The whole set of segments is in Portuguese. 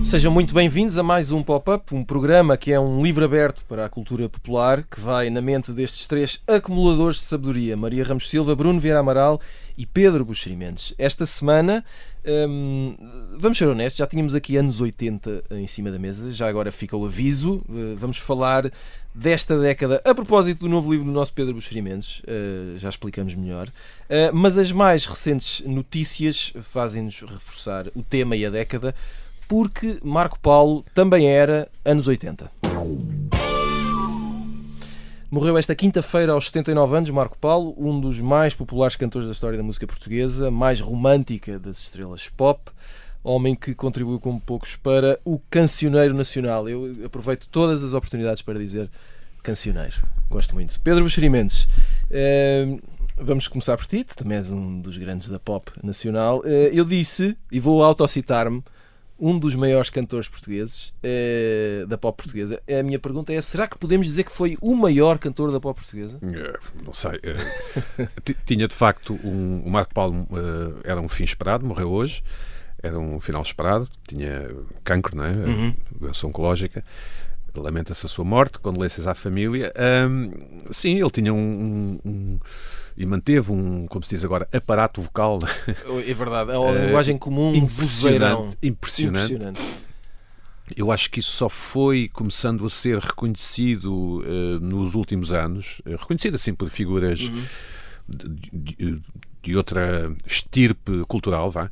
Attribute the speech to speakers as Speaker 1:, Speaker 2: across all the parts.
Speaker 1: Sejam muito bem-vindos a mais um Pop-Up, um programa que é um livro aberto para a cultura popular, que vai na mente destes três acumuladores de sabedoria: Maria Ramos Silva, Bruno Vieira Amaral e Pedro Buxeri Mendes. Esta semana, vamos ser honestos, já tínhamos aqui anos 80 em cima da mesa, já agora fica o aviso, vamos falar desta década a propósito do novo livro do nosso Pedro Buxeri Mendes, já explicamos melhor, mas as mais recentes notícias fazem-nos reforçar o tema e a década, porque Marco Paulo também era anos 80. Morreu esta quinta-feira aos 79 anos, Marco Paulo, um dos mais populares cantores da história da música portuguesa, mais romântica das estrelas pop, homem que contribuiu como poucos para o cancioneiro nacional. Eu aproveito todas as oportunidades para dizer cancioneiro. Gosto muito. Pedro Buxeri Mendes, vamos começar por ti, também és um dos grandes da pop nacional. Eu disse, e vou autocitar-me, um dos maiores cantores portugueses, da pop portuguesa. A minha pergunta é: será que podemos dizer que foi o maior cantor da pop portuguesa?
Speaker 2: Não sei. Tinha de facto o Marco Paulo, era um fim esperado, morreu hoje, era um final esperado, tinha cancro, não é? Doença oncológica. Lamenta-se a sua morte, condolências à família. Sim, ele tinha e manteve como se diz agora, aparato vocal.
Speaker 1: É verdade, a linguagem comum,
Speaker 2: impressionante. Eu acho que isso só foi começando a ser reconhecido nos últimos anos, reconhecido assim por figuras de outra estirpe cultural, vá.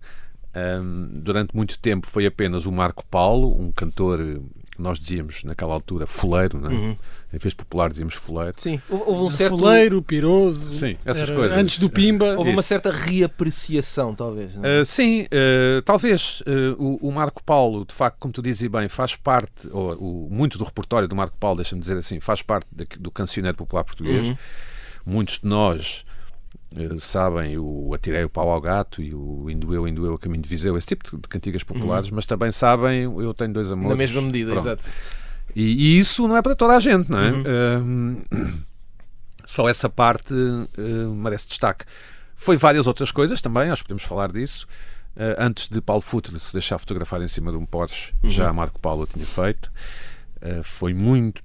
Speaker 2: Durante muito tempo foi apenas o Marco Paulo, um cantor, nós dizíamos naquela altura foleiro, não é? Em vez de popular dizíamos foleiro.
Speaker 1: Sim, houve um certo...
Speaker 3: Foleiro, piroso.
Speaker 2: Sim, essas coisas.
Speaker 3: Antes do Pimba.
Speaker 1: Houve uma certa reapreciação, talvez. Não é?
Speaker 2: Sim, talvez. O Marco Paulo, de facto, como tu dizes bem, faz parte, muito do repertório do Marco Paulo, deixa-me dizer assim, faz parte do cancioneiro popular português. Muitos de nós sabem o Atirei o Pau ao Gato e o Indo eu a caminho de Viseu, esse tipo de cantigas populares, mas também sabem Eu Tenho Dois Amores.
Speaker 1: Na mesma medida,
Speaker 2: pronto.
Speaker 1: Exato.
Speaker 2: E isso não é para toda a gente, não é? Só essa parte merece destaque. Foi várias outras coisas também, acho que podemos falar disso. Antes de Paulo Futre se deixar fotografar em cima de um Porsche, já Marco Paulo o tinha feito.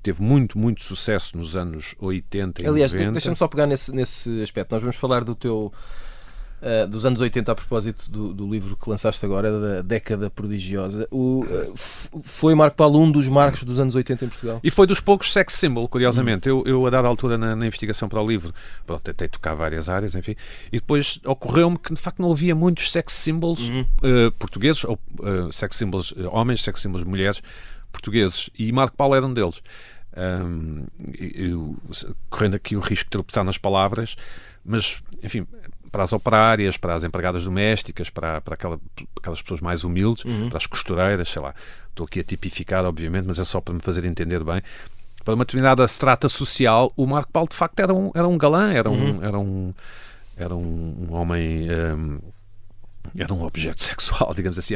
Speaker 2: Teve muito sucesso nos anos 80 e 90.
Speaker 1: Aliás, deixa-me só pegar nesse aspecto. Nós vamos falar dos anos 80 a propósito do livro que lançaste agora, da década prodigiosa. Foi Marco Paulo um dos marcos dos anos 80 em Portugal?
Speaker 2: E foi dos poucos sex symbol, curiosamente. Eu a dada altura na investigação para o livro, tentei tocar várias áreas, enfim, e depois ocorreu-me que de facto não havia muitos sex symbols portugueses, ou sex symbols homens, sex symbols mulheres portugueses, e Marco Paulo era um deles. Correndo aqui o risco de tropeçar nas palavras, mas, enfim, para as operárias, para as empregadas domésticas, para aquelas pessoas mais humildes, para as costureiras, sei lá, estou aqui a tipificar, obviamente, mas é só para me fazer entender bem. Para uma determinada strata social, o Marco Paulo, de facto, era um galã, era um homem, era um objeto sexual, digamos assim,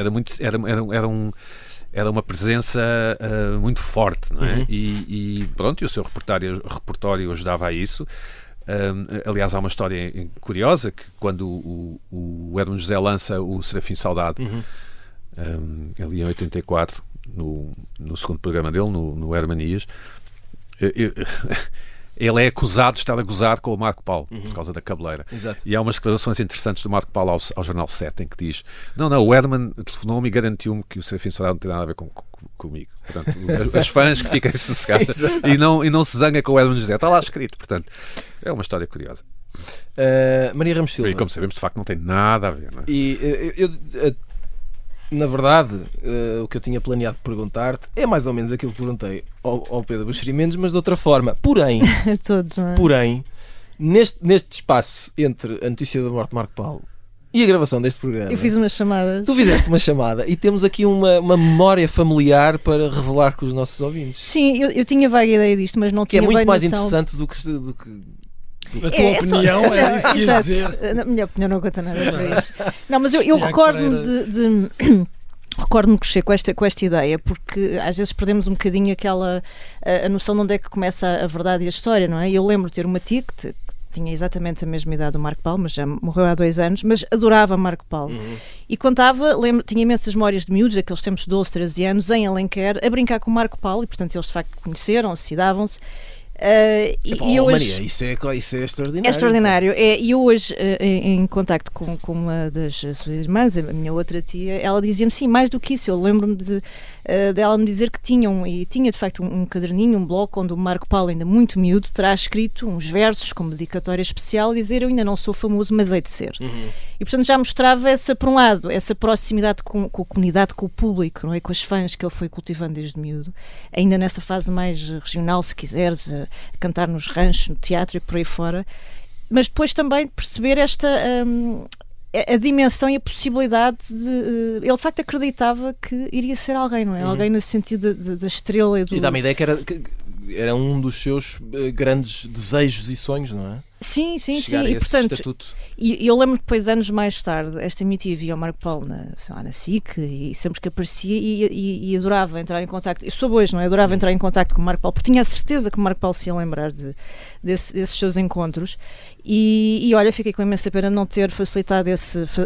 Speaker 2: era uma presença muito forte, não é? E pronto, e o seu repertório ajudava a isso. Aliás, há uma história curiosa que quando o Hermano José lança o Serafim Saudade, ali em 84, no segundo programa dele, no Hermanias, ele é acusado de estar a gozar com o Marco Paulo por causa da cabeleira.
Speaker 1: Exato.
Speaker 2: E há umas declarações interessantes do Marco Paulo ao Jornal 7 em que diz: não, o Herman telefonou-me e garantiu-me que o Serafim Saudade não tem nada a ver comigo. Portanto, as fãs que fiquem sossegadas e não se zanga com o Herman José. Está lá escrito, portanto, é uma história curiosa.
Speaker 1: Maria Ramos Silva.
Speaker 2: E como sabemos, de facto não tem nada a ver, não é?
Speaker 1: E na verdade, o que eu tinha planeado perguntar-te é mais ou menos aquilo que perguntei ao Pedro Buxeri Mendes, mas de outra forma. Porém,
Speaker 4: todos, não é?
Speaker 1: Porém, neste espaço entre a notícia da morte de Marco Paulo e a gravação deste programa,
Speaker 4: eu fiz umas chamadas.
Speaker 1: Tu fizeste uma chamada e temos aqui uma memória familiar para revelar com os nossos ouvintes.
Speaker 4: Sim, eu tinha vaga ideia disto, mas não
Speaker 1: que
Speaker 4: tinha
Speaker 1: é muito mais
Speaker 4: noção.
Speaker 1: interessante do que
Speaker 3: a tua opinião é isso que ias dizer.
Speaker 4: A minha opinião não conta nada para isto. Não, mas eu recordo-me de recordo-me crescer com esta ideia, porque às vezes perdemos um bocadinho a noção de onde é que começa a verdade e a história, não é? E eu lembro de ter uma tia que tinha exatamente a mesma idade do Marco Paulo, mas já morreu há 2 anos, mas adorava Marco Paulo. E contava, tinha imensas memórias de miúdos, aqueles tempos de 12, 13 anos, em Alenquer, a brincar com o Marco Paulo, e portanto eles de facto conheceram-se, davam-se.
Speaker 1: E hoje, Maria, isso é extraordinário.
Speaker 4: É extraordinário. E eu hoje, em contacto com uma das suas irmãs, a minha outra tia, ela dizia-me, sim, mais do que isso. Eu lembro-me dela me dizer que tinha de facto um caderninho, um bloco, onde o Marco Paulo, ainda muito miúdo, terá escrito uns versos com dedicatória especial, dizer: eu ainda não sou famoso, mas hei de ser. E portanto já mostrava por um lado, essa proximidade com a comunidade, com o público, não é? Com as fãs que ele foi cultivando desde miúdo, ainda nessa fase mais regional, se quiseres, a cantar nos ranchos, no teatro e por aí fora, mas depois também perceber a dimensão e a possibilidade de... ele de facto acreditava que iria ser alguém, não é? Alguém no sentido da estrela
Speaker 1: e dá-me a ideia que era um dos seus grandes desejos e sonhos, não é?
Speaker 4: Sim.
Speaker 1: Chegar a
Speaker 4: E
Speaker 1: esse
Speaker 4: portanto,
Speaker 1: estatuto.
Speaker 4: E eu lembro depois, anos mais tarde, esta minha tia via o Marco Paulo na SIC, e sempre que aparecia e adorava entrar em contacto. Eu sou hoje, não é? Adorava entrar em contacto com o Marco Paulo, porque tinha a certeza que o Marco Paulo se ia lembrar desses seus encontros. E olha, fiquei com imensa pena não ter facilitado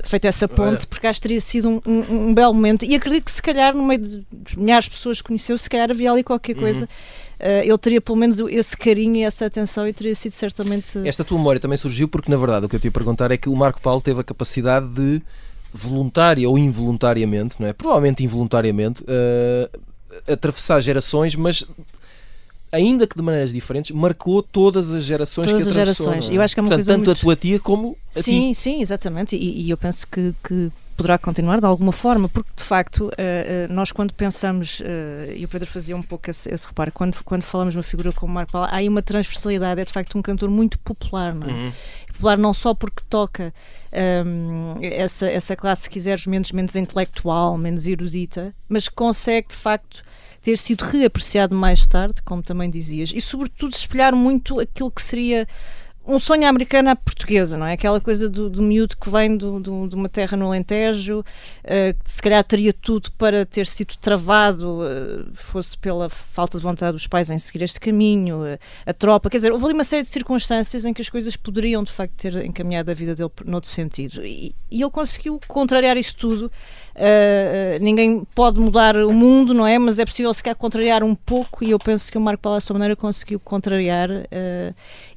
Speaker 4: feito essa ponte, porque acho que teria sido um belo momento. E acredito que se calhar, no meio de milhares de pessoas que conheceu, se calhar havia ali qualquer coisa. Ele teria pelo menos esse carinho e essa atenção, e teria sido certamente...
Speaker 1: Esta tua memória também surgiu porque, na verdade, o que eu te ia perguntar é que o Marco Paulo teve a capacidade de, voluntária ou involuntariamente, não é? Provavelmente involuntariamente, atravessar gerações, mas ainda que de maneiras diferentes, marcou todas as gerações que atravessou. Todas as gerações.
Speaker 4: Eu acho que é uma
Speaker 1: Portanto,
Speaker 4: coisa
Speaker 1: tanto
Speaker 4: muito...
Speaker 1: a tua tia como a ti.
Speaker 4: Sim, exatamente. E eu penso que poderá continuar de alguma forma, porque de facto nós quando pensamos, e o Pedro fazia um pouco esse reparo, quando falamos de uma figura como Marco Paulo, há aí uma transversalidade, é de facto um cantor muito popular, não é? Popular não só porque toca essa classe, se quiseres, menos intelectual, menos erudita, mas consegue de facto ter sido reapreciado mais tarde, como também dizias, e sobretudo espelhar muito aquilo que seria um sonho americano à portuguesa, não é? Aquela coisa do miúdo que vem de uma terra no Alentejo, que se calhar teria tudo para ter sido travado, fosse pela falta de vontade dos pais em seguir este caminho, a tropa, quer dizer, houve ali uma série de circunstâncias em que as coisas poderiam de facto ter encaminhado a vida dele noutro sentido, e ele conseguiu contrariar isso tudo. Ninguém pode mudar o mundo, não é? Mas é possível se calhar contrariar um pouco, e eu penso que o Marco Paulo, à sua maneira, conseguiu contrariar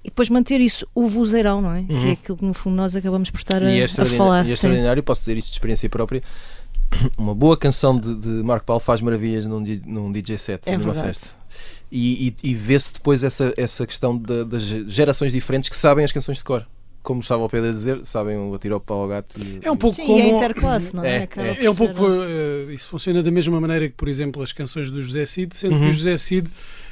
Speaker 4: e depois manter isso, o vozeirão, não é? Que é aquilo que no fundo nós acabamos por estar a falar.
Speaker 1: E é extraordinário, posso dizer isto de experiência própria, uma boa canção de Marco Paulo faz maravilhas num DJ set, numa festa. E vê-se depois essa questão das gerações diferentes que sabem as canções de cor. Como estava o Pedro a dizer, sabem o Atirou para o Gato.
Speaker 3: É um pouco
Speaker 4: sim,
Speaker 3: como...
Speaker 4: e a interclasse, não é?
Speaker 3: É um pouco... isso funciona da mesma maneira que, por exemplo, as canções do José Cid, sendo que o José Cid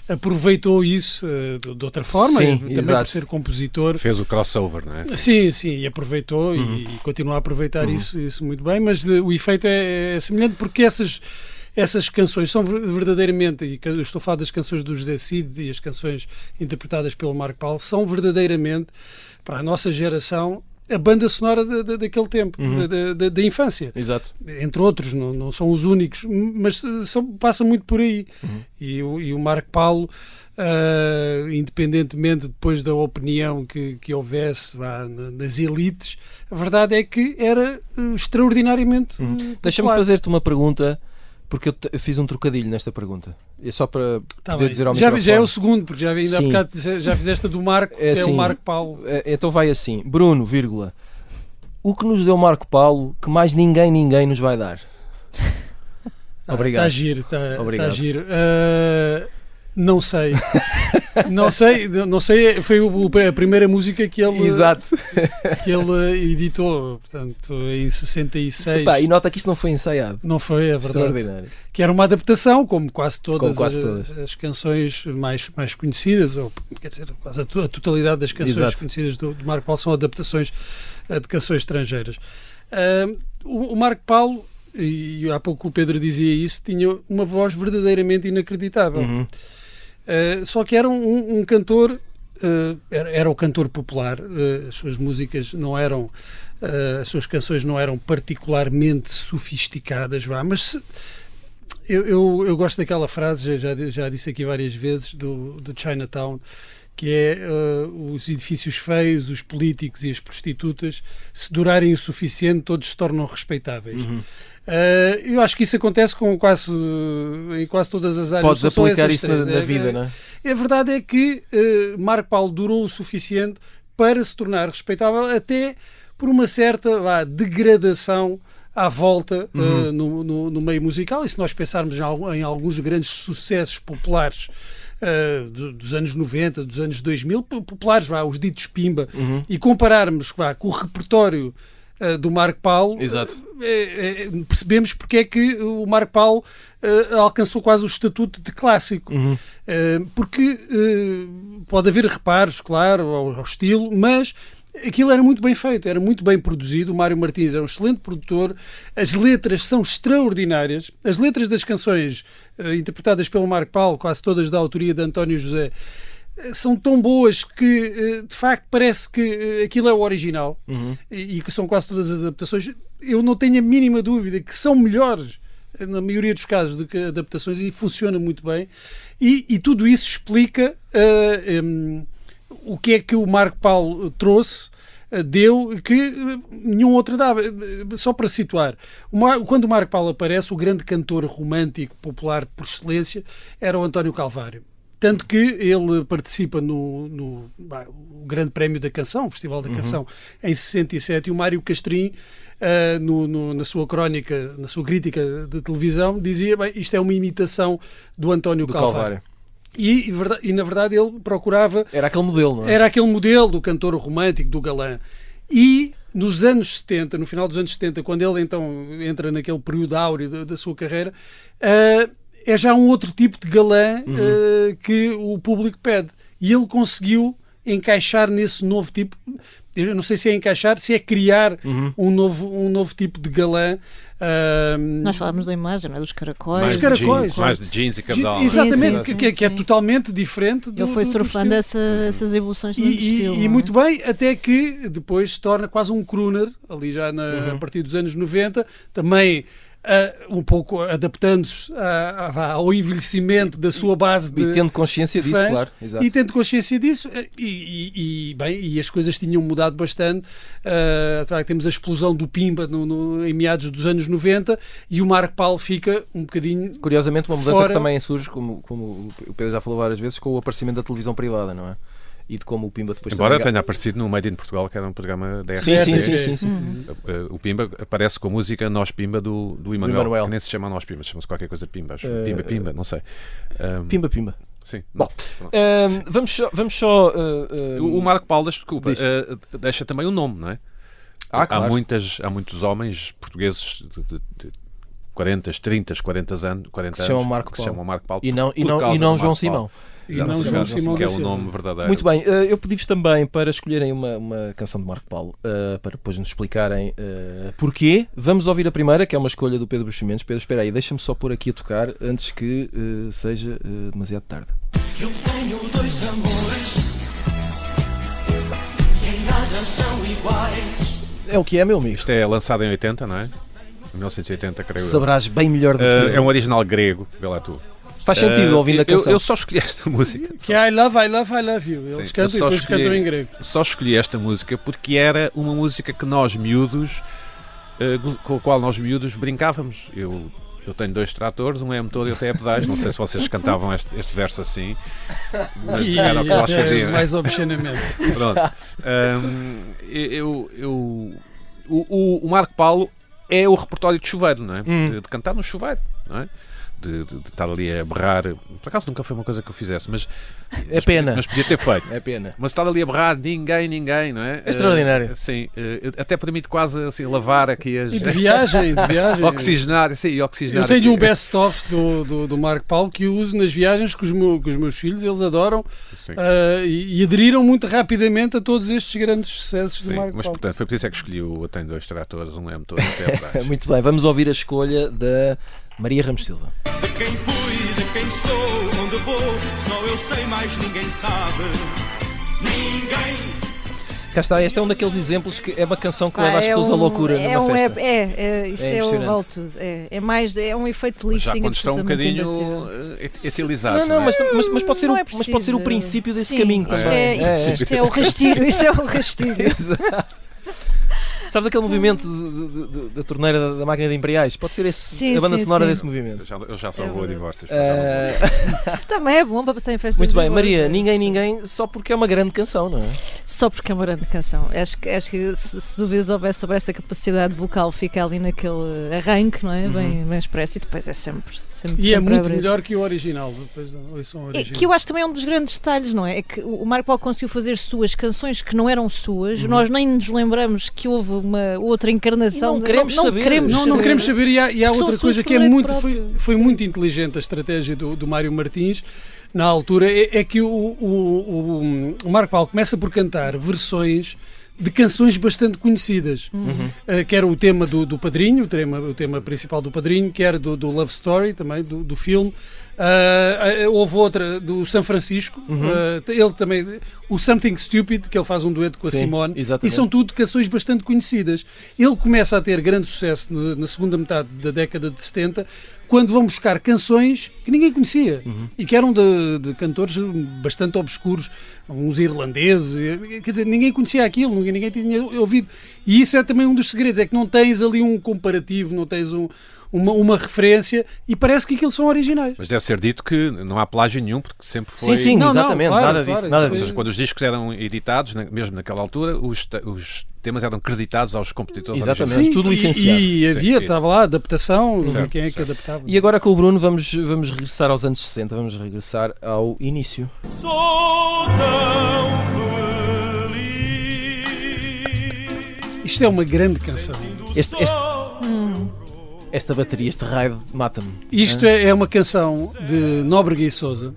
Speaker 3: aproveitou isso de outra forma,
Speaker 1: sim,
Speaker 3: também
Speaker 1: exato.
Speaker 3: por ser compositor.
Speaker 2: Fez o crossover, não é?
Speaker 3: Sim, e aproveitou e continua a aproveitar isso muito bem, mas o efeito é semelhante, porque essas canções são verdadeiramente, e eu estou a falar das canções do José Cid e as canções interpretadas pelo Marco Paulo, são verdadeiramente, para a nossa geração, a banda sonora daquele tempo, da infância.
Speaker 1: Exato.
Speaker 3: Entre outros, não são os únicos, mas passa muito por aí. E o Marco Paulo, independentemente depois da opinião que houvesse nas elites, a verdade é que era extraordinariamente
Speaker 1: Deixa-me fazer-te uma pergunta, porque eu fiz um trocadilho nesta pergunta. É só para poder dizer ao microfone.
Speaker 3: Já é o segundo, porque ainda há bocado já fizeste a do Marco, que é o Marco Paulo.
Speaker 1: Então vai assim: Bruno, vírgula, o que nos deu Marco Paulo que mais ninguém nos vai dar? Obrigado.
Speaker 3: Está giro. Não sei. não sei. Foi a primeira música que ele,
Speaker 1: exato,
Speaker 3: que ele editou, portanto, em 66.
Speaker 1: E nota que isto não foi ensaiado.
Speaker 3: Não foi, é verdade.
Speaker 1: Extraordinário.
Speaker 3: Que era uma adaptação, como quase todas,
Speaker 1: todas.
Speaker 3: As canções mais conhecidas, ou quer dizer, quase a totalidade das canções
Speaker 1: exato.
Speaker 3: Conhecidas do Marco Paulo são adaptações de canções estrangeiras. O Marco Paulo, e há pouco o Pedro dizia isso, tinha uma voz verdadeiramente inacreditável. Só que era um cantor era o cantor popular, as suas músicas não eram, as suas canções não eram particularmente sofisticadas, mas eu gosto daquela frase, já disse aqui várias vezes, do Chinatown, que é os edifícios feios, os políticos e as prostitutas, se durarem o suficiente, todos se tornam respeitáveis. Eu acho que isso acontece em quase todas as áreas.
Speaker 1: Podes aplicar isso na vida, não é?
Speaker 3: A verdade é que Marco Paulo durou o suficiente para se tornar respeitável, até por uma certa degradação à volta no meio musical. E se nós pensarmos em alguns grandes sucessos populares dos anos 90, dos anos 2000, populares, os ditos Pimba, e compararmos com o repertório do Marco Paulo, percebemos porque é que o Marco Paulo alcançou quase o estatuto de clássico. Porque pode haver reparos, claro, ao estilo, mas aquilo era muito bem feito, era muito bem produzido. O Mário Martins era um excelente produtor, as letras são extraordinárias, as letras das canções interpretadas pelo Marco Paulo, quase todas da autoria de António José, são tão boas que de facto parece que aquilo é o original, e que são quase todas as adaptações. Eu não tenho a mínima dúvida que são melhores na maioria dos casos do que adaptações, e funciona muito bem, e tudo isso explica o que é que o Marco Paulo trouxe, deu, que nenhum outro dava. Só para situar, quando o Marco Paulo aparece, o grande cantor romântico popular por excelência era o António Calvário. Tanto que ele participa no Grande Prémio da Canção, o Festival da Canção, em 67, e o Mário Castrim, na sua crónica, na sua crítica de televisão, dizia, isto é uma imitação do António Calvário. E na verdade ele procurava...
Speaker 1: Era aquele modelo, não é?
Speaker 3: Era aquele modelo do cantor romântico, do galã. E nos anos 70, no final dos anos 70, quando ele então entra naquele período áureo da sua carreira, é já um outro tipo de galã que o público pede. E ele conseguiu encaixar nesse novo tipo... Eu não sei se é encaixar, se é criar um novo tipo de galã.
Speaker 4: Nós falámos da imagem, não é? Dos caracóis.
Speaker 2: Mais de jeans e cabedal.
Speaker 3: Exatamente,
Speaker 4: sim,
Speaker 3: que é totalmente diferente.
Speaker 4: Ele foi surfando essas evoluções do estilo.
Speaker 3: E muito bem, até que depois se torna quase um crooner, ali já a partir dos anos 90, também um pouco adaptando-se ao envelhecimento da sua base de...
Speaker 1: E tendo consciência disso,
Speaker 3: fãs,
Speaker 1: claro. Exato.
Speaker 3: E tendo consciência disso, e as coisas tinham mudado bastante. Temos a explosão do Pimba em meados dos anos 90, e o Marco Paulo fica um bocadinho...
Speaker 1: Curiosamente, uma mudança
Speaker 3: fora...
Speaker 1: que também surge, como o Pedro já falou várias vezes, com o aparecimento da televisão privada, não é? E de como o Pimba depois...
Speaker 2: Embora tenha aparecido no Made in Portugal, que era um programa da
Speaker 1: RTP. Sim.
Speaker 2: O Pimba aparece com a música Nós Pimba do Emanuel, que nem se chama Nós Pimba, chama-se qualquer coisa Pimba. Pimba, não sei.
Speaker 1: Pimba.
Speaker 2: Sim.
Speaker 1: Bom, vamos só...
Speaker 2: O Marco Paulo, desculpa, deixa também o nome, não é?
Speaker 1: Claro.
Speaker 2: Há muitos homens portugueses de 40, 30, 40 anos
Speaker 1: que se chamam Marco
Speaker 2: Paulo.
Speaker 1: E não João Simão.
Speaker 3: E não João Simão,
Speaker 2: que é o nome verdadeiro.
Speaker 1: Muito bem, eu pedi-vos também para escolherem uma canção de Marco Paulo, para depois nos explicarem porquê. Vamos ouvir a primeira, que é uma escolha do Pedro Buximentos. Pedro, espera aí, deixa-me só pôr aqui a tocar antes que seja demasiado tarde.
Speaker 5: Eu tenho dois amores que em nada são iguais.
Speaker 1: É o que é, meu amigo.
Speaker 2: Isto é lançado em 80, não é? 1980, creio.
Speaker 1: Sabrás bem melhor do que eu.
Speaker 2: É um original grego, vê lá tu.
Speaker 1: Faz sentido ouvindo a canção.
Speaker 2: Eu só escolhi esta música.
Speaker 3: Que é I love you. Eles cantam e depois cantam em grego.
Speaker 2: Só escolhi esta música porque era uma música que nós miúdos, com a qual nós miúdos brincávamos. Eu tenho 2 tratores, um é motor e outro é pedais. Não sei se vocês cantavam este verso assim, mas era o que nós fazíamos.
Speaker 3: Mais obscenamente.
Speaker 2: Pronto. O Marco Paulo é o repertório de chuveiro, não é? De cantar no chuveiro, não é? De estar ali a berrar. Por acaso nunca foi uma coisa que eu fizesse, mas
Speaker 1: pena.
Speaker 2: Mas podia ter feito.
Speaker 1: É pena.
Speaker 2: Mas estar ali a berrar, ninguém, não é?
Speaker 1: É extraordinário.
Speaker 2: Sim, até permite quase assim, lavar aqui as...
Speaker 3: E de viagem.
Speaker 2: Oxigenar.
Speaker 3: Eu tenho um best-of do Marco Paulo que eu uso nas viagens com os meus filhos, eles adoram, e aderiram muito rapidamente a todos estes grandes sucessos do Marco Paulo.
Speaker 2: Mas portanto, foi por isso é que escolhi Eu Tenho 2 Tratores, um é motor e outro é pedais.
Speaker 1: Muito bem, vamos ouvir a escolha da Maria Ramos Silva.
Speaker 5: De quem fui, de quem sou, onde vou, só eu sei, mais ninguém sabe.
Speaker 1: Cá está, este é um daqueles exemplos que é uma canção que leva as pessoas à loucura numa festa.
Speaker 4: Isto é o
Speaker 1: impressionante.
Speaker 4: vale tudo. É um efeito
Speaker 2: Mas
Speaker 4: lifting.
Speaker 2: já quando estão um bocadinho etilizados.
Speaker 1: Não, mas pode ser,
Speaker 4: Não é
Speaker 1: mas pode ser o
Speaker 4: preciso.
Speaker 1: princípio desse
Speaker 4: Sim,
Speaker 1: caminho
Speaker 4: isto
Speaker 1: também.
Speaker 4: Isto é o rastilho. Isso é o rastilho.
Speaker 1: Exato. Sabes aquele movimento da torneira da máquina de Imperiais? Pode ser
Speaker 4: Sim,
Speaker 1: a banda
Speaker 4: sim,
Speaker 1: sonora
Speaker 4: sim.
Speaker 1: desse movimento.
Speaker 2: Eu já só
Speaker 4: É
Speaker 2: vou a
Speaker 4: verdade.
Speaker 2: divórcios.
Speaker 4: Também é bom para passar em festas.
Speaker 1: Muito
Speaker 4: de
Speaker 1: bem,
Speaker 4: divórcio.
Speaker 1: Maria, ninguém, só porque é uma grande canção, não é?
Speaker 4: Só porque é uma grande canção. Acho que se duvidas houvesse sobre essa capacidade vocal, fica ali naquele arranque, não é? Bem expresso, e depois é sempre
Speaker 3: E é
Speaker 4: sempre
Speaker 3: muito
Speaker 4: a abrir.
Speaker 3: melhor que o original. Depois ouçam o original.
Speaker 4: Que eu acho também um dos grandes detalhes, não é? É que o Marco Paulo conseguiu fazer suas canções que não eram suas, nós nem nos lembramos que houve uma outra encarnação.
Speaker 1: E não queremos saber.
Speaker 3: Não queremos saber, e há
Speaker 4: São
Speaker 3: outra
Speaker 4: suas
Speaker 3: coisa que é
Speaker 4: por
Speaker 3: muito,
Speaker 4: próprio.
Speaker 3: foi muito inteligente a estratégia do Mário Martins na altura, é que o Marco Paulo começa por cantar versões de canções bastante conhecidas, que era o tema do Padrinho, o tema principal do Padrinho, que era do Love Story também, do filme. Houve outra do São Francisco, ele também, o Something Stupid, que ele faz um dueto com a
Speaker 1: Sim,
Speaker 3: Simone,
Speaker 1: exatamente.
Speaker 3: e são tudo canções bastante conhecidas. Ele começa a ter grande sucesso na segunda metade da década de 70, quando vão buscar canções que ninguém conhecia e que eram de cantores bastante obscuros, uns irlandeses, quer dizer, ninguém conhecia aquilo, ninguém tinha ouvido. E isso é também um dos segredos, é que não tens ali um comparativo, não tens uma referência, e parece que aquilo são originais.
Speaker 2: Mas deve ser dito que não há plágio nenhum, porque sempre foi...
Speaker 1: Sim,
Speaker 3: Não,
Speaker 1: exatamente,
Speaker 3: claro,
Speaker 1: nada
Speaker 3: claro,
Speaker 1: disso. Nada
Speaker 3: isso
Speaker 2: Ou
Speaker 1: disso.
Speaker 2: seja, quando os discos eram editados, mesmo naquela altura, os temas eram creditados aos compositores
Speaker 1: Exatamente.
Speaker 2: originais.
Speaker 1: Tudo licenciado.
Speaker 3: E havia,
Speaker 2: Sim,
Speaker 3: estava lá, adaptação,
Speaker 2: Certo,
Speaker 3: quem é que adaptava.
Speaker 1: E agora com o Bruno vamos regressar aos anos 60, vamos regressar ao início.
Speaker 5: Sou tão feliz.
Speaker 3: Isto é uma grande canção.
Speaker 1: Esta bateria, este raio mata-me.
Speaker 3: Isto é uma canção de Nóbrega e Sousa.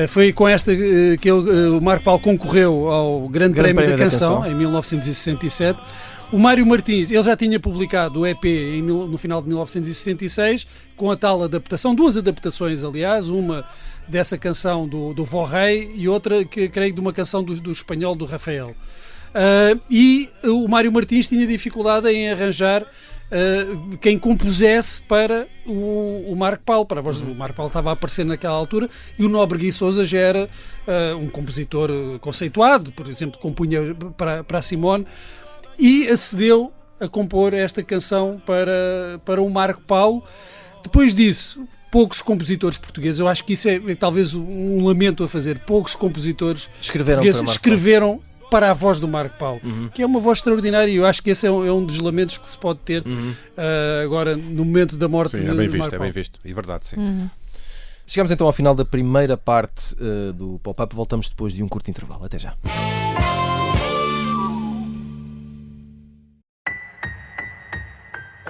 Speaker 3: Foi com esta que o Marco Paulo concorreu ao Grande Prémio da Canção, em 1967. O Mário Martins, ele já tinha publicado o EP no final de 1966, com a tal adaptação, duas adaptações, aliás, uma dessa canção do Vó Rei e outra, que creio, de uma canção do espanhol do Rafael. E o Mário Martins tinha dificuldade em arranjar quem compusesse para o Marco Paulo, para a voz do Marco Paulo estava a aparecer naquela altura, e o Nóbrega e Sousa já era um compositor conceituado, por exemplo, compunha para a Simone, e acedeu a compor esta canção para o Marco Paulo. Depois disso, poucos compositores portugueses, eu acho que isso é talvez um lamento a fazer, poucos compositores portugueses escreveram para a voz do Marco Paulo, que é uma voz extraordinária, e eu acho que esse é um dos lamentos que se pode ter agora no momento da morte
Speaker 2: Sim,
Speaker 3: de
Speaker 2: é bem
Speaker 3: Marco
Speaker 2: visto, é
Speaker 3: Paulo.
Speaker 2: bem visto. E verdade, sim.
Speaker 1: Chegamos então ao final da primeira parte do pop-up, voltamos depois de um curto intervalo. Até já.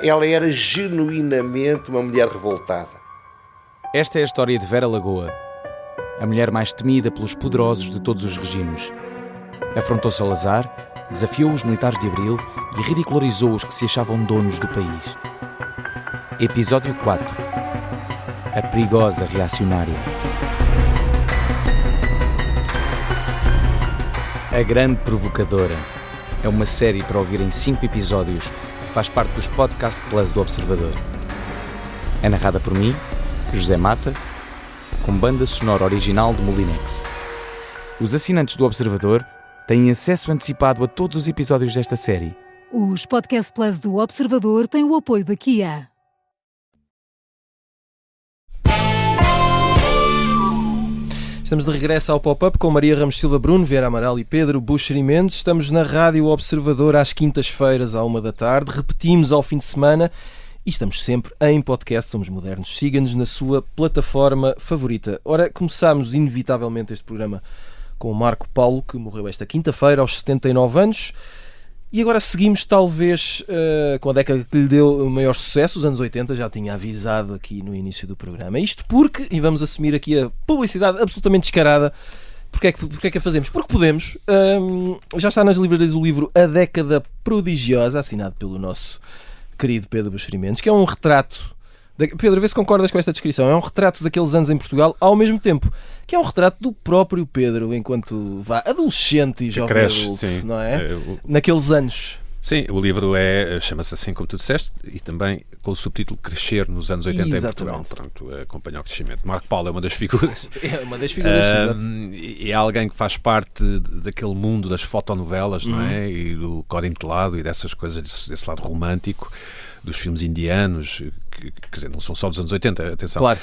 Speaker 6: Ela era genuinamente uma mulher revoltada.
Speaker 7: Esta é a história de Vera Lagoa, a mulher mais temida pelos poderosos de todos os regimes. Afrontou Salazar, desafiou os militares de Abril e ridicularizou os que se achavam donos do país. Episódio 4. A perigosa reacionária. A Grande Provocadora é uma série para ouvir em 5 episódios que faz parte dos Podcast Plus do Observador. É narrada por mim, José Mata, com banda sonora original de Molinex. Os assinantes do Observador têm acesso antecipado a todos os episódios desta série.
Speaker 8: Os Podcast Plus do Observador têm o apoio da Kia.
Speaker 1: Estamos de regresso ao pop-up com Maria Ramos Silva, Bruno Vieira Amaral e Pedro Buxeri Mendes. Estamos na Rádio Observador às quintas-feiras à 13h. Repetimos ao fim de semana e estamos sempre em podcast. Somos modernos. Siga-nos na sua plataforma favorita. Ora, começámos inevitavelmente este programa com o Marco Paulo, que morreu esta quinta-feira aos 79 anos. E agora seguimos talvez com a década que lhe deu o maior sucesso, os anos 80, já tinha avisado aqui no início do programa. Isto porque, e vamos assumir aqui a publicidade absolutamente descarada, porque é que a fazemos? Porque podemos. Já está nas livrarias o livro A Década Prodigiosa, assinado pelo nosso querido Pedro Buxeri Mendes, que é um retrato Pedro, vê se concordas com esta descrição. É um retrato daqueles anos em Portugal, ao mesmo tempo que é um retrato do próprio Pedro, enquanto adolescente e jovem adulto, não é? Naqueles anos.
Speaker 2: Sim, o livro chama-se assim como tu disseste, e também com o subtítulo Crescer nos anos 80 em Portugal. Pronto, acompanha o crescimento. Marco Paulo é uma das figuras.
Speaker 1: É uma das figuras, exato.
Speaker 2: E é alguém que faz parte daquele mundo das fotonovelas, não é? E do cor entelado e dessas coisas, desse lado romântico, dos filmes indianos, que quer dizer, não são só dos anos 80, atenção.
Speaker 1: Claro.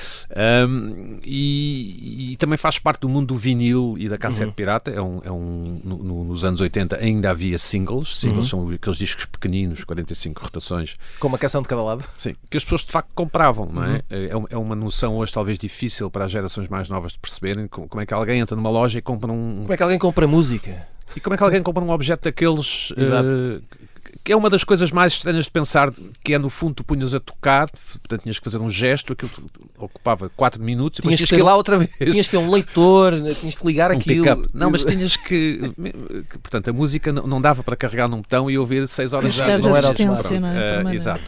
Speaker 2: E também faz parte do mundo do vinil e da cassete pirata. Nos anos 80 ainda havia singles. Singles são aqueles discos pequeninos, 45 rotações.
Speaker 1: Com uma canção de cada lado.
Speaker 2: Sim, que as pessoas de facto compravam, não é? É uma noção hoje talvez difícil para as gerações mais novas de perceberem como é que alguém entra numa loja e compra
Speaker 1: Como é que alguém compra música?
Speaker 2: E como é que alguém compra um objeto daqueles...
Speaker 1: Exato.
Speaker 2: Que é uma das coisas mais estranhas de pensar, que é no fundo tu punhas a tocar, portanto tinhas que fazer um gesto, aquilo ocupava 4 minutos e depois tinhas que ir lá outra vez.
Speaker 1: Tinhas que ter um leitor, tinhas que ligar aquilo.
Speaker 2: Pick-up. Não, mas tinhas que... Portanto, a música não dava para carregar num botão e ouvir 6 horas
Speaker 4: de assistência, não é?
Speaker 2: Exato.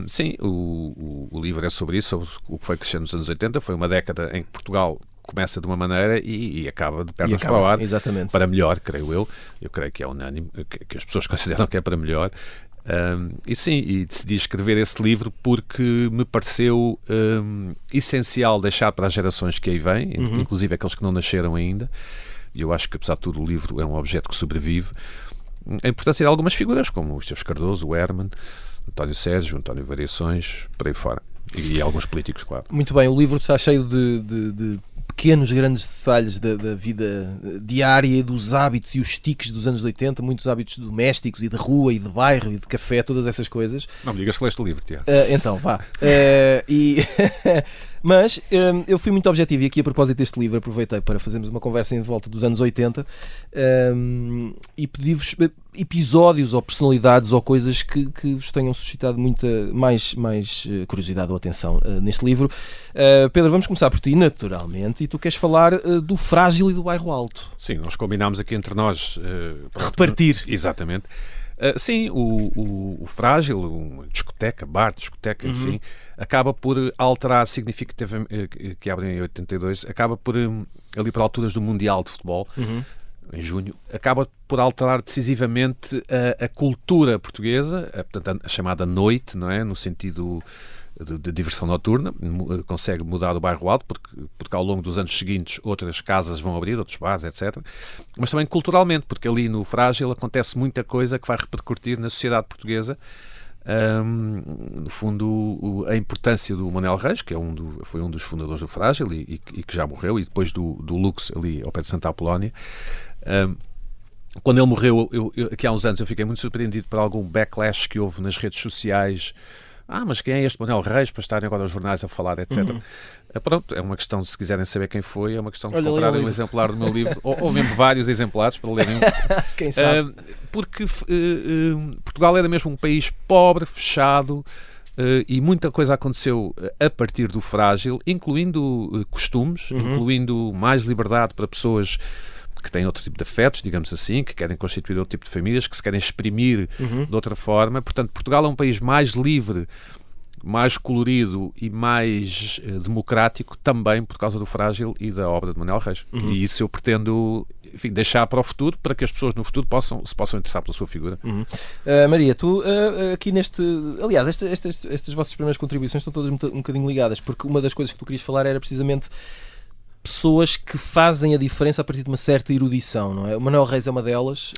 Speaker 2: Sim, o livro é sobre isso, sobre o que foi crescendo nos anos 80. Foi uma década em que Portugal começa de uma maneira e acaba de pernas para o ar.
Speaker 1: Exatamente. Para
Speaker 2: melhor, creio eu. Eu creio que é unânime, que as pessoas consideram que é para melhor. E decidi escrever esse livro porque me pareceu essencial deixar para as gerações que aí vêm, inclusive aqueles que não nasceram ainda. E eu acho que, apesar de tudo, o livro é um objeto que sobrevive. A importância de algumas figuras, como o Esteves Cardoso, o Herman, António Sérgio, António Variações, por aí fora. E alguns políticos, claro.
Speaker 1: Muito bem, o livro está cheio de pequenos, grandes detalhes da vida diária e dos hábitos e os tiques dos anos 80, muitos hábitos domésticos e de rua e de bairro e de café, todas essas coisas.
Speaker 2: Não me digas que leste o livro, Tiago.
Speaker 1: Então, vá. Mas eu fui muito objetivo e aqui a propósito deste livro aproveitei para fazermos uma conversa em volta dos anos 80 e pedi-vos episódios ou personalidades ou coisas que vos tenham suscitado muita mais curiosidade ou atenção neste livro. Pedro, vamos começar por ti, naturalmente, e tu queres falar do Frágil e do Bairro Alto.
Speaker 2: Sim, nós combinámos aqui entre nós
Speaker 1: repartir.
Speaker 2: Exatamente. Sim, o Frágil, uma discoteca, bar, discoteca, enfim, acaba por alterar significativamente, que abre em 82, acaba por, ali para alturas do Mundial de Futebol, em junho, acaba por alterar decisivamente a cultura portuguesa, portanto, a chamada noite, não é? No sentido de diversão noturna, consegue mudar o Bairro Alto, porque ao longo dos anos seguintes outras casas vão abrir, outros bares, etc. Mas também culturalmente, porque ali no Frágil acontece muita coisa que vai repercutir na sociedade portuguesa. No fundo, a importância do Manuel Reis, que foi um dos fundadores do Frágil e que já morreu, e depois do Lux, ali ao pé de Santa Apolónia. Quando ele morreu, aqui há uns anos, eu fiquei muito surpreendido por algum backlash que houve nas redes sociais. Mas quem é este Manuel Reis para estarem agora os jornais a falar, etc. Pronto, é uma questão, se quiserem saber quem foi, é uma questão de comprarem um exemplar do meu livro, ou mesmo vários exemplares para lerem.
Speaker 1: Quem sabe?
Speaker 2: Porque Portugal era mesmo um país pobre, fechado, e muita coisa aconteceu a partir do Frágil, incluindo costumes, incluindo mais liberdade para pessoas que têm outro tipo de afetos, digamos assim, que querem constituir outro tipo de famílias, que se querem exprimir de outra forma. Portanto, Portugal é um país mais livre, mais colorido e mais democrático também por causa do Frágil e da obra de Manuel Reis. E isso eu pretendo, enfim, deixar para o futuro, para que as pessoas no futuro se possam interessar pela sua figura.
Speaker 1: Maria, tu aqui neste... Aliás, estas vossas primeiras contribuições estão todas um bocadinho ligadas, porque uma das coisas que tu querias falar era precisamente pessoas que fazem a diferença a partir de uma certa erudição, não é? O Manuel Reis é uma delas,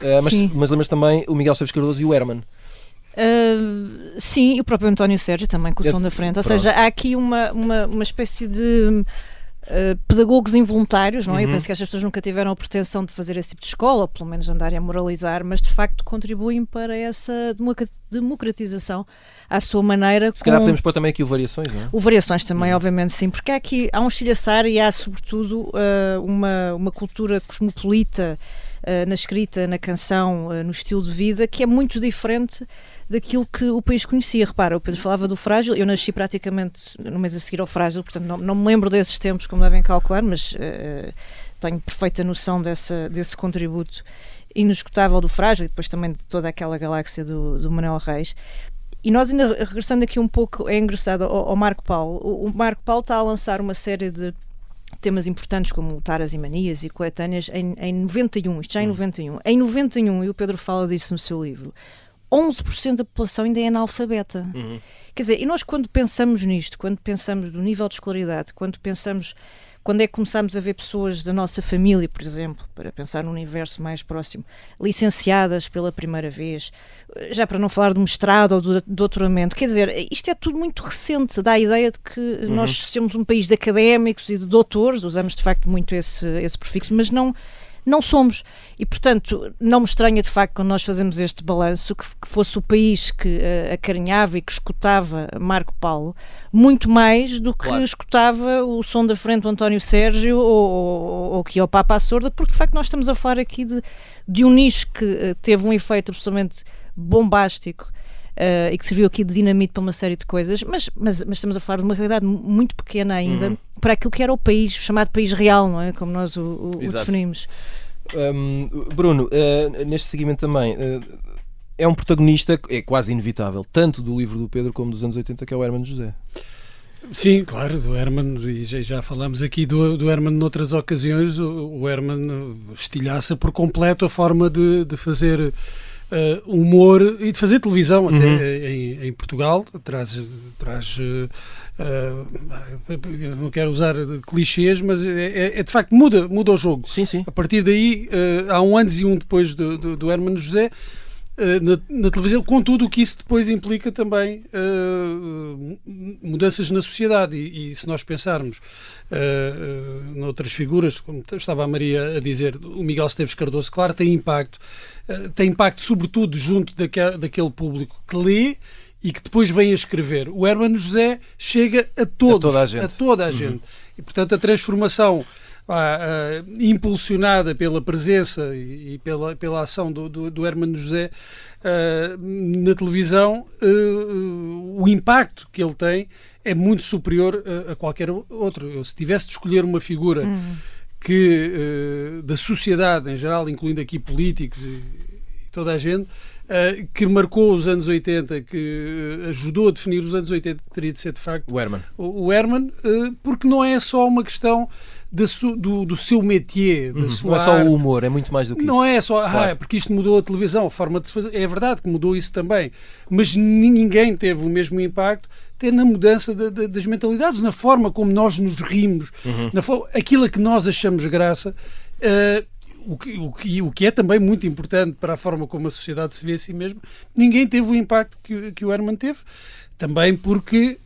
Speaker 1: mas lembras também o Miguel Esteves Cardoso e o Herman.
Speaker 4: Sim, e o próprio António Sérgio também com o som da frente. Ou seja, há aqui uma espécie de pedagogos involuntários, não é? Eu penso que estas pessoas nunca tiveram a pretensão de fazer esse tipo de escola, ou pelo menos andarem a moralizar, mas de facto contribuem para essa democratização à sua maneira.
Speaker 1: Se calhar podemos pôr também aqui o Variações, não é?
Speaker 4: O Variações também, obviamente, sim, porque há um estilhaçar e há sobretudo uma cultura cosmopolita na escrita, na canção, no estilo de vida, que é muito diferente daquilo que o país conhecia. Repara, o Pedro falava do Frágil, eu nasci praticamente no mês a seguir ao Frágil, portanto não me lembro desses tempos, como devem calcular, mas tenho perfeita noção desse contributo inesgotável do Frágil e depois também de toda aquela galáxia do Manuel Reis. E nós ainda, regressando aqui um pouco, é engraçado, ao Marco Paulo. O Marco Paulo está a lançar uma série de temas importantes como Taras e Manias e coletâneas em 91, isto já em 91. Em 91, e o Pedro fala disso no seu livro, 11% da população ainda é analfabeta. Quer dizer, e nós quando pensamos nisto, quando pensamos do nível de escolaridade, quando é que começamos a ver pessoas da nossa família, por exemplo, para pensar num universo mais próximo, licenciadas pela primeira vez, já para não falar de mestrado ou de doutoramento, quer dizer, isto é tudo muito recente, dá a ideia de que nós somos um país de académicos e de doutores, usamos de facto muito esse prefixo, mas não somos. E, portanto, não me estranha de facto quando nós fazemos este balanço que fosse o país que acarinhava e que escutava Marco Paulo muito mais do que escutava o som da frente do António Sérgio ou que é o Papa à sorda, porque de facto nós estamos a falar aqui de um nicho que teve um efeito absolutamente bombástico e que serviu aqui de dinamite para uma série de coisas, mas estamos a falar de uma realidade muito pequena ainda para aquilo que era o país, o chamado país real, não é? Como nós o definimos.
Speaker 1: Bruno, neste seguimento também, é um protagonista, é quase inevitável, tanto do livro do Pedro como dos anos 80, que é o Hermano José.
Speaker 3: Sim, claro, do Hermano, e já falámos aqui do Hermano noutras ocasiões. O Hermano estilhaça por completo a forma de fazer humor e de fazer televisão até em Portugal. Traz não quero usar clichês, mas é de facto muda o jogo.
Speaker 1: Sim.
Speaker 3: A partir daí há um antes e um depois do Hermano José na televisão, com tudo o que isso depois implica também mudanças na sociedade. E se nós pensarmos noutras figuras, como estava a Maria a dizer, o Miguel Esteves Cardoso, claro, tem impacto sobretudo junto daquele público que lê e que depois vem a escrever. O Hermano José chega a toda a gente. E, portanto, a transformação impulsionada pela presença e pela ação do Hermano José na televisão, o impacto que ele tem é muito superior a qualquer outro. Eu, se tivesse de escolher uma figura que da sociedade em geral, incluindo aqui políticos e toda a gente, que marcou os anos 80, que ajudou a definir os anos 80, teria de ser de facto o Hermano, porque não é só uma questão do seu métier, da sua
Speaker 1: não é só
Speaker 3: arte.
Speaker 1: o humor, é muito mais do que isso.
Speaker 3: Não é só,
Speaker 1: claro.
Speaker 3: Porque isto mudou a televisão, a forma de se fazer. É verdade que mudou isso também, mas ninguém teve o mesmo impacto até na mudança das mentalidades, na forma como nós nos rimos, aquilo a que nós achamos graça. O que é também muito importante para a forma como a sociedade se vê a si mesma. Ninguém teve o impacto que o Hermano teve, também porque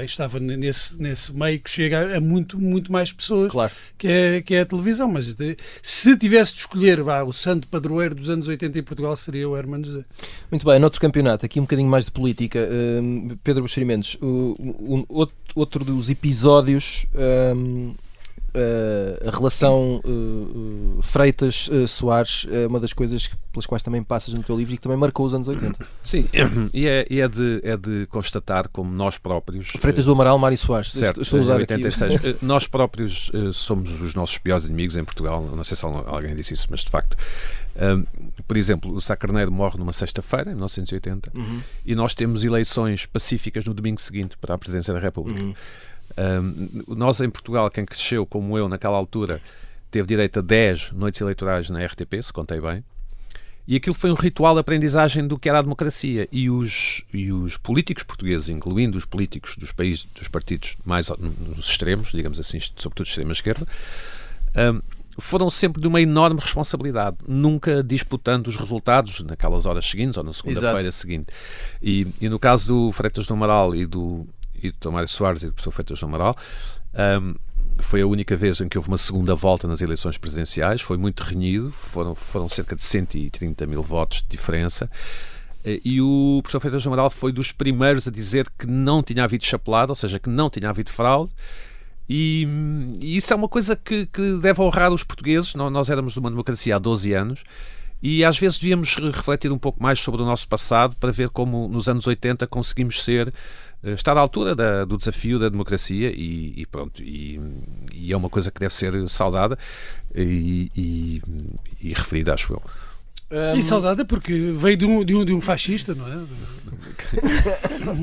Speaker 3: estava nesse meio que chega a muito mais pessoas,
Speaker 1: claro,
Speaker 3: que é a televisão. Mas se tivesse de escolher o santo padroeiro dos anos 80 em Portugal, seria o Hermano José. Muito
Speaker 1: bem, noutro campeonato, aqui um bocadinho mais de política, Pedro Buxeri Mendes, outro dos episódios... a relação Freitas-Soares é uma das coisas pelas quais também passas no teu livro e que também marcou os anos 80.
Speaker 2: Sim, e é de constatar como nós próprios...
Speaker 1: Freitas do Amaral, Mário Soares.
Speaker 2: Certo,
Speaker 1: estou a usar
Speaker 2: 86. Aqui. Nós próprios somos os nossos piores inimigos em Portugal. Não sei se alguém disse isso, mas de facto... por exemplo, o Sá Carneiro morre numa sexta-feira, em 1980, e nós temos eleições pacíficas no domingo seguinte para a Presidência da República. Nós em Portugal, quem cresceu como eu naquela altura, teve direito a 10 noites eleitorais na RTP, se contei bem, e aquilo foi um ritual de aprendizagem do que era a democracia, e os políticos portugueses, incluindo os políticos dos países, dos partidos mais nos extremos, digamos assim, sobretudo extrema-esquerda, foram sempre de uma enorme responsabilidade, nunca disputando os resultados naquelas horas seguintes ou na segunda-feira seguinte. E no caso do Freitas do Amaral e do Mário Soares e do professor Freitas do Amaral, foi a única vez em que houve uma segunda volta nas eleições presidenciais, foi muito renhido, foram cerca de 130 mil votos de diferença, e o professor Freitas do Amaral foi dos primeiros a dizer que não tinha havido chapelada, ou seja, que não tinha havido fraude, e isso é uma coisa que deve honrar os portugueses. Nós éramos uma democracia há 12 anos, e às vezes devíamos refletir um pouco mais sobre o nosso passado para ver como nos anos 80 conseguimos estar à altura do desafio da democracia e pronto, e é uma coisa que deve ser saudada e referida, acho eu.
Speaker 3: E saudada porque veio de um fascista, não é?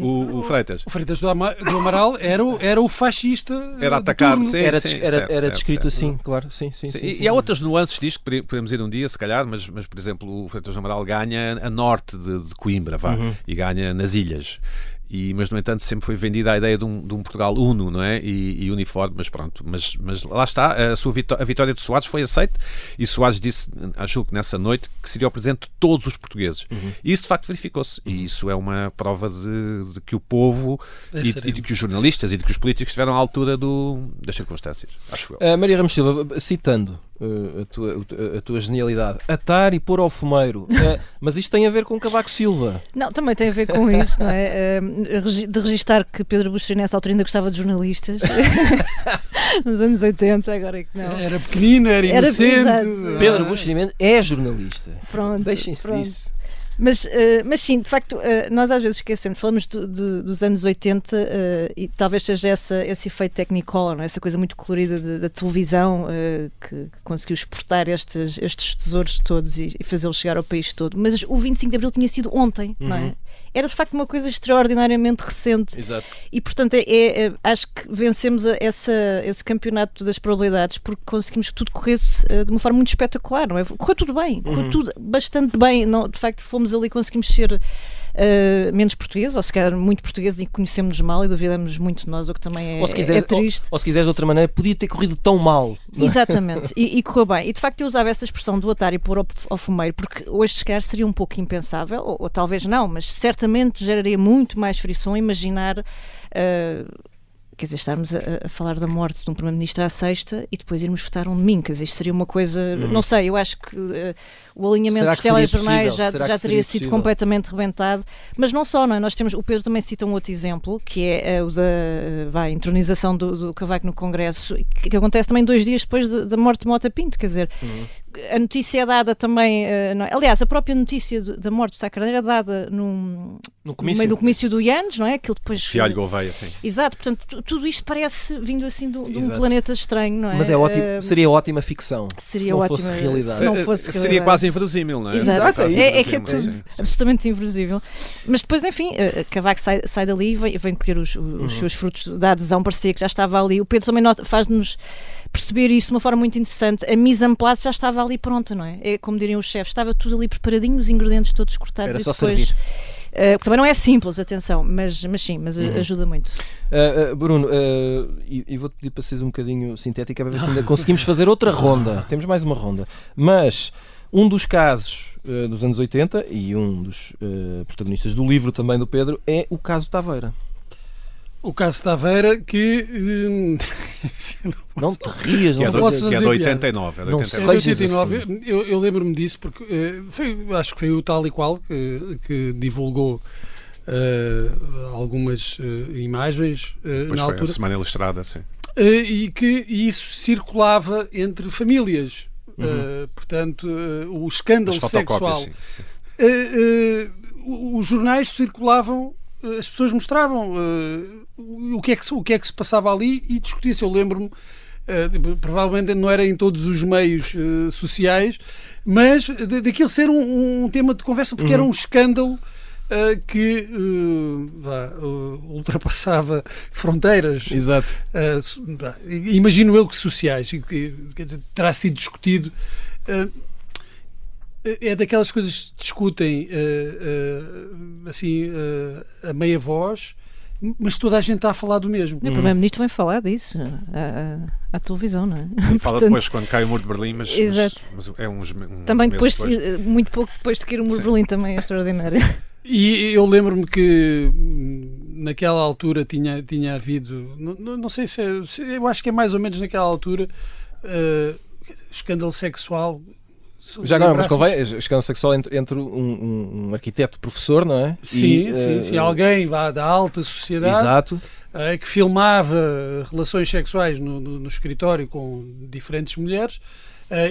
Speaker 2: O Freitas.
Speaker 3: O Freitas do Amaral era o fascista.
Speaker 2: Era
Speaker 3: de
Speaker 2: atacado,
Speaker 3: turno.
Speaker 2: sim,
Speaker 1: Era
Speaker 2: certo,
Speaker 1: descrito
Speaker 2: certo.
Speaker 1: assim, claro. Sim.
Speaker 2: E há outras nuances disto que podemos ir um dia, se calhar, mas por exemplo, o Freitas do Amaral ganha a norte de Coimbra, e ganha nas ilhas. Mas, no entanto, sempre foi vendida a ideia de um Portugal uno, não é? E uniforme, mas pronto. Mas lá está, a vitória de Soares foi aceita e Soares disse, acho que nessa noite, que seria o presidente de todos os portugueses. E isso, de facto, verificou-se. E isso é uma prova de que o povo e de que os jornalistas e de que os políticos estiveram à altura das circunstâncias, acho eu.
Speaker 1: Maria Ramos Silva, citando a tua genialidade, atar e pôr ao fumeiro, mas isto tem a ver com Cavaco Silva.
Speaker 4: Não, também tem a ver com isso, não é? De registar que Pedro Buxeri nessa altura ainda gostava de jornalistas nos anos 80, agora é que não.
Speaker 3: Era pequenino, era inocente.
Speaker 4: Exato.
Speaker 1: Pedro Buxeri Mendes é jornalista.
Speaker 4: Pronto,
Speaker 1: Deixem-se
Speaker 4: pronto.
Speaker 1: disso.
Speaker 4: Mas sim, de facto, nós às vezes esquecemos, falamos dos anos 80 e talvez seja esse efeito Technicolor, não é? Essa coisa muito colorida da televisão que conseguiu exportar estes tesouros todos e fazê-los chegar ao país todo. Mas o 25 de Abril tinha sido ontem, não é? Era de facto uma coisa extraordinariamente recente.
Speaker 1: Exato.
Speaker 4: E portanto acho que vencemos esse campeonato das probabilidades porque conseguimos que tudo corresse de uma forma muito espetacular, não é? Correu tudo bem, correu tudo bastante bem. Não, de facto fomos ali, conseguimos ser menos portugueses, ou se calhar muito portugueses e conhecemos-nos mal e duvidamos muito de nós, o que também é triste.
Speaker 1: Ou se quiseres de outra maneira, podia ter corrido tão mal.
Speaker 4: Exatamente, e correu bem. E de facto eu usava essa expressão do atar e pôr ao fumeiro, porque hoje se calhar seria um pouco impensável, ou talvez não, mas certamente geraria muito mais frição imaginar quer dizer, estarmos a falar da morte de um primeiro-ministro à sexta e depois irmos votar um domingo, quer dizer, isto seria uma coisa, não sei, eu acho que o alinhamento dos telejornais já teria sido completamente rebentado, mas não só, não é? Nós temos, o Pedro também cita um outro exemplo, que é o da entronização do Cavaco no Congresso, que acontece também 2 dias depois da morte de Mota Pinto, quer dizer, a notícia é dada também, aliás, a própria notícia da morte do Sá Carneiro é dada no meio do comício do Ianes, não é? Aquilo depois...
Speaker 2: Fialho Gouveia, sim.
Speaker 4: Exato, portanto, tudo isto parece vindo assim de um planeta estranho, não é?
Speaker 1: Mas é ótimo, seria ótima ficção,
Speaker 4: seria
Speaker 1: se não
Speaker 4: ótima,
Speaker 1: fosse realidade.
Speaker 4: se não fosse realidade.
Speaker 2: Seria quase inverosímil, não é?
Speaker 4: Exato, é que é tudo
Speaker 2: Sim.
Speaker 4: absolutamente inverosível. Mas depois, enfim, Cavaco sai dali e vem colher os seus frutos da adesão, parecia que já estava ali. O Pedro também faz-nos perceber isso de uma forma muito interessante. A mise en place já estava ali pronta, não é? É como diriam os chefes, estava tudo ali preparadinho, os ingredientes todos cortados.
Speaker 1: Era
Speaker 4: e
Speaker 1: só
Speaker 4: depois,
Speaker 1: servir.
Speaker 4: Que também não é simples, atenção, mas sim, ajuda muito.
Speaker 1: Bruno, e vou-te pedir para seres um bocadinho sintética para ver se ainda conseguimos fazer outra ronda. Temos mais uma ronda. Mas um dos casos dos anos 80 e um dos protagonistas do livro também do Pedro é o caso Taveira.
Speaker 3: O caso Taveira que...
Speaker 1: não te rias,
Speaker 2: Que é
Speaker 1: não
Speaker 3: posso
Speaker 1: sei.
Speaker 2: de
Speaker 3: fazer
Speaker 2: 89.
Speaker 1: Não
Speaker 3: É
Speaker 1: sei.
Speaker 3: de 89. Eu lembro-me disso porque acho que foi o Tal e Qual que divulgou algumas imagens
Speaker 2: Depois
Speaker 3: na
Speaker 2: foi
Speaker 3: altura
Speaker 2: a Semana Ilustrada, sim.
Speaker 3: e que isso circulava entre famílias. Portanto, o escândalo
Speaker 2: As fotocópias,
Speaker 3: sexual.
Speaker 2: sim.
Speaker 3: Os jornais circulavam, as pessoas mostravam o que é que se passava ali e discutia-se. Eu lembro-me, provavelmente não era em todos os meios sociais, mas daquilo ser um tema de conversa, porque era um escândalo que ultrapassava fronteiras.
Speaker 1: Exato.
Speaker 3: Imagino eu que sociais, e que terá sido discutido. É daquelas coisas que se discutem assim a meia voz, mas toda a gente está a falar do mesmo.
Speaker 4: O Primeiro-Ministro vem falar disso à televisão, não é?
Speaker 2: Sim, fala depois quando cai o Muro de Berlim, mas é
Speaker 4: também depois, muito pouco depois de cair o Muro de Berlim, também é extraordinário.
Speaker 3: E eu lembro-me que naquela altura tinha havido, não sei se eu acho que é mais ou menos naquela altura, escândalo sexual.
Speaker 1: Já agora, mas convém, escândalo sexual entre um arquiteto professor, não é?
Speaker 3: Sim, sim, alguém da alta sociedade.
Speaker 1: Exato.
Speaker 3: Que filmava relações sexuais no escritório com diferentes mulheres.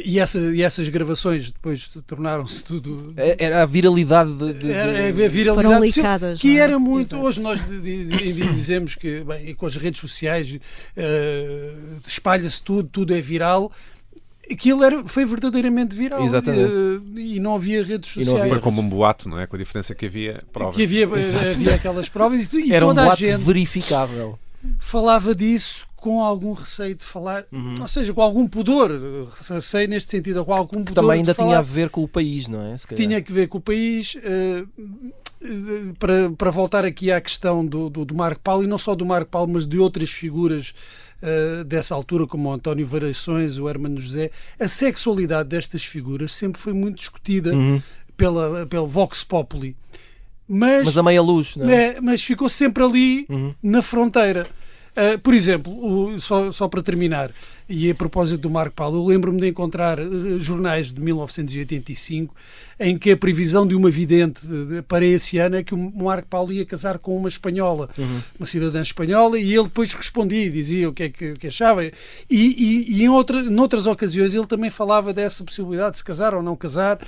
Speaker 3: E essas gravações depois tornaram-se tudo...
Speaker 1: Era a viralidade
Speaker 3: a viralidade
Speaker 4: foram licadas,
Speaker 3: que era muito...
Speaker 4: Exato.
Speaker 3: Hoje nós dizemos que com as redes sociais espalha-se tudo é viral. aquilo foi verdadeiramente viral.
Speaker 1: Exatamente.
Speaker 3: E não havia redes
Speaker 1: E não
Speaker 3: sociais.
Speaker 1: havia.
Speaker 2: Foi como um boato, não é? Com a diferença que havia provas.
Speaker 3: Que havia aquelas provas e
Speaker 1: Era um
Speaker 3: toda a
Speaker 1: boato
Speaker 3: gente
Speaker 1: verificável.
Speaker 3: falava disso com algum receio de falar, ou seja, com algum pudor, receio neste sentido, com algum pudor
Speaker 1: Também ainda
Speaker 3: de
Speaker 1: tinha
Speaker 3: falar.
Speaker 1: a ver com o país, não é? Se calhar.
Speaker 3: Tinha que ver com o país. Para voltar aqui à questão do Marco Paulo, e não só do Marco Paulo, mas de outras figuras dessa altura, como o António Variações, o Hermano José, a sexualidade destas figuras sempre foi muito discutida pelo Vox Populi.
Speaker 1: Mas a meia luz, não é?
Speaker 3: Mas ficou sempre ali na fronteira. Por exemplo, só para terminar, e a propósito do Marco Paulo, eu lembro-me de encontrar jornais de 1985 em que a previsão de uma vidente para esse ano é que o Marco Paulo ia casar com uma espanhola, uma cidadã espanhola, e ele depois respondia e dizia o que é que achava. E noutras ocasiões ele também falava dessa possibilidade de se casar ou não casar.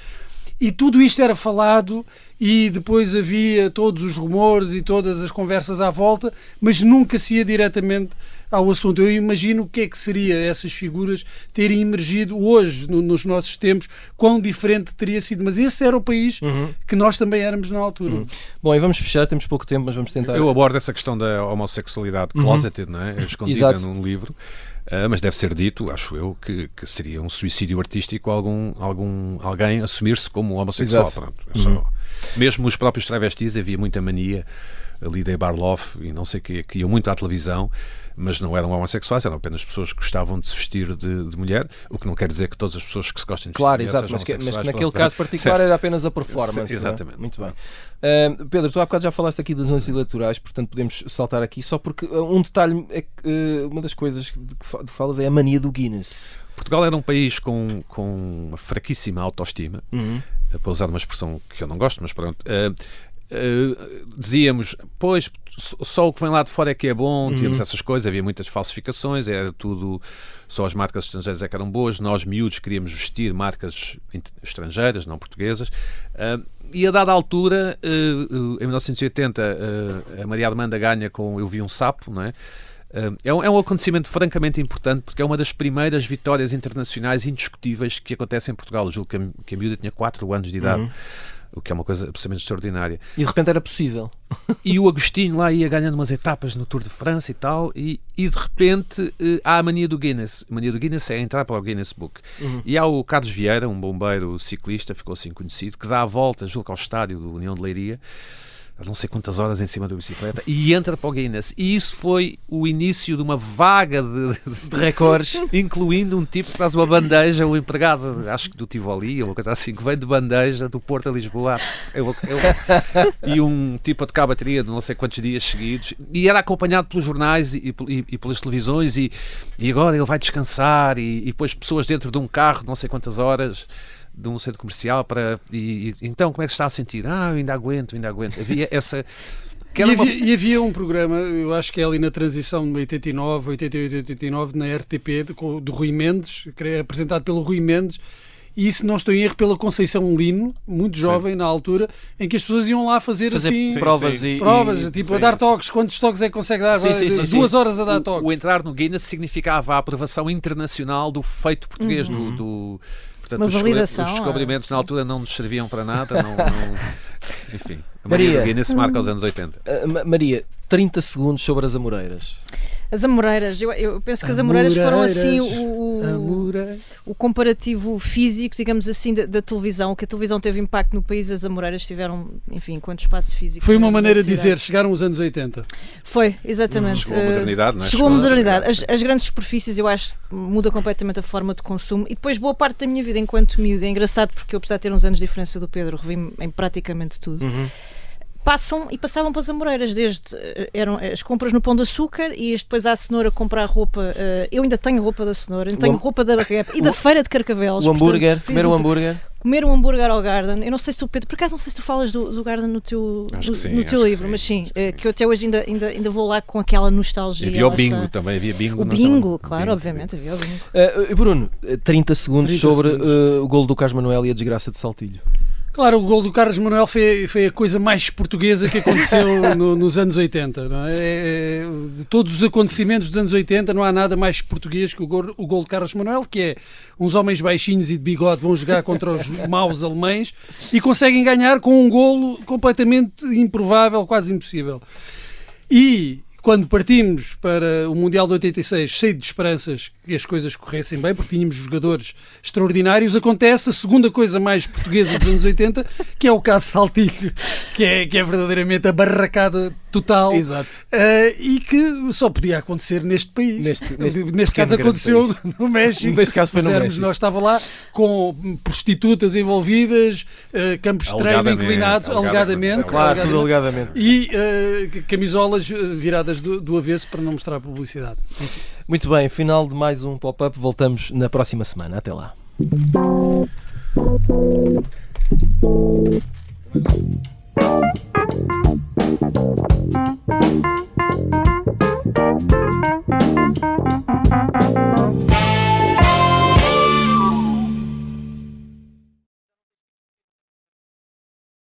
Speaker 3: E tudo isto era falado e depois havia todos os rumores e todas as conversas à volta, mas nunca se ia diretamente ao assunto. Eu imagino o que é que seria essas figuras terem emergido hoje, nos nossos tempos, quão diferente teria sido. Mas esse era o país que nós também éramos na altura.
Speaker 1: Bom, e vamos fechar, temos pouco tempo, mas vamos tentar.
Speaker 2: Eu abordo essa questão da homossexualidade closeted, não é? Escondida
Speaker 1: Exato.
Speaker 2: num livro. Mas deve ser dito, acho eu, que seria um suicídio artístico alguém assumir-se como homossexual.
Speaker 1: Exato.
Speaker 2: Pronto. Mesmo os próprios travestis, havia muita mania ali de Barloff e não sei o que iam muito à televisão, mas não eram homossexuais, eram apenas pessoas que gostavam de se vestir de mulher, o que não quer dizer que todas as pessoas que se gostem de vestir
Speaker 1: Claro,
Speaker 2: de mulher
Speaker 1: exato,
Speaker 2: sejam
Speaker 1: mas que
Speaker 2: homossexuais.
Speaker 1: naquele
Speaker 2: Pronto,
Speaker 1: caso particular
Speaker 2: certo.
Speaker 1: era apenas a performance.
Speaker 2: Exatamente.
Speaker 1: Não é? Muito bem. Pedro, tu há bocado já falaste aqui das noites eleitorais, portanto podemos saltar aqui, só porque um detalhe é que uma das coisas de que falas é a mania do Guinness.
Speaker 2: Portugal era um país com uma fraquíssima autoestima, para usar uma expressão que eu não gosto, mas pronto. Dizíamos, pois, só o que vem lá de fora é que é bom, dizíamos essas coisas, havia muitas falsificações, era tudo, só as marcas estrangeiras é que eram boas, nós miúdos queríamos vestir marcas estrangeiras, não portuguesas, e a dada altura, em 1980, a Maria Armanda ganha com Eu Vi um Sapo, não é? É um acontecimento francamente importante porque é uma das primeiras vitórias internacionais indiscutíveis que acontece em Portugal. Eu julgo que a miúda tinha 4 anos de idade, o que é uma coisa absolutamente extraordinária.
Speaker 1: E de repente era possível.
Speaker 2: E o Agostinho lá ia ganhando umas etapas no Tour de França e tal, e de repente há a mania do Guinness. A mania do Guinness é entrar para o Guinness Book. E há o Carlos Vieira, um bombeiro ciclista, ficou assim conhecido, que dá a volta, julgo, ao estádio do União de Leiria, não sei quantas horas em cima da bicicleta, e entra para o Guinness. E isso foi o início de uma vaga de recordes, incluindo um tipo que traz uma bandeja, um empregado, acho que do Tivoli, ou uma coisa assim, que vem de bandeja do Porto a Lisboa, e um tipo a tocar bateria de não sei quantos dias seguidos, e era acompanhado pelos jornais e pelas televisões, e agora ele vai descansar, e depois pessoas dentro de um carro, não sei quantas horas, de um centro comercial então como é que se está a sentir? Eu ainda aguento. Havia essa...
Speaker 3: E havia um programa, eu acho que é ali na transição de 88, 89, na RTP, do Rui Mendes, apresentado pelo Rui Mendes, e se não estou em erro, pela Conceição Lino, muito jovem na altura, em que as pessoas iam lá fazer assim
Speaker 1: provas,
Speaker 3: a dar toques. Quantos toques é que consegue dar? Duas horas a dar toques.
Speaker 2: O entrar no Guinness significava a aprovação internacional do feito português, portanto,
Speaker 4: uma validação.
Speaker 2: Os descobrimentos na altura não nos serviam para nada. Enfim, a
Speaker 1: Maria,
Speaker 2: Maria do Guinness marca aos anos 80.
Speaker 1: Maria, 30 segundos sobre as Amoreiras.
Speaker 4: As Amoreiras, eu penso que as Amoreiras foram assim o comparativo físico, digamos assim, da televisão. Que a televisão teve impacto no país, as Amoreiras tiveram, enfim, enquanto espaço físico.
Speaker 3: Foi uma maneira de dizer, chegaram os anos 80.
Speaker 4: Foi, exatamente.
Speaker 2: Chegou a modernidade, não é?
Speaker 4: Chegou a modernidade. As grandes superfícies, eu acho, muda completamente a forma de consumo. E depois, boa parte da minha vida enquanto miúdo, é engraçado porque eu, apesar de ter uns anos de diferença do Pedro, revi-me em praticamente tudo. Passavam para as Amoreiras, eram as compras no Pão de Açúcar e depois à cenoura comprar roupa. Eu ainda tenho roupa da cenoura, tenho roupa da Barrep e da Feira de Carcavelos.
Speaker 1: O hambúrguer, comer o hambúrguer.
Speaker 4: Comer um hambúrguer ao Garden. Eu não sei se o Pedro, por acaso não sei se tu falas do Garden no teu livro, mas sim, que eu até hoje ainda vou lá com aquela nostalgia.
Speaker 2: Havia o bingo também, havia bingo.
Speaker 4: O bingo, claro, obviamente, havia o bingo.
Speaker 1: Bruno, 30 segundos sobre o golo do Carlos Manuel e a desgraça de Saltilho.
Speaker 3: Claro, o gol do Carlos Manuel foi a coisa mais portuguesa que aconteceu nos anos 80. Não é? De todos os acontecimentos dos anos 80, não há nada mais português que o gol de Carlos Manuel, que é uns homens baixinhos e de bigode vão jogar contra os maus alemães e conseguem ganhar com um golo completamente improvável, quase impossível. E quando partimos para o Mundial de 86, cheio de esperanças que as coisas corressem bem, porque tínhamos jogadores extraordinários, acontece a segunda coisa mais portuguesa dos anos 80, que é o caso Saltilho, que é verdadeiramente a barracada total.
Speaker 1: Exato.
Speaker 3: E que só podia acontecer neste país. Neste caso aconteceu no México.
Speaker 1: Neste caso foi no México.
Speaker 3: Nós estava lá com prostitutas envolvidas, campos de treino inclinados, alegadamente.
Speaker 1: Claro, tudo alegadamente.
Speaker 3: E camisolas viradas do avesso para não mostrar publicidade.
Speaker 1: Muito bem, final de mais um pop-up. Voltamos na próxima semana. Até lá.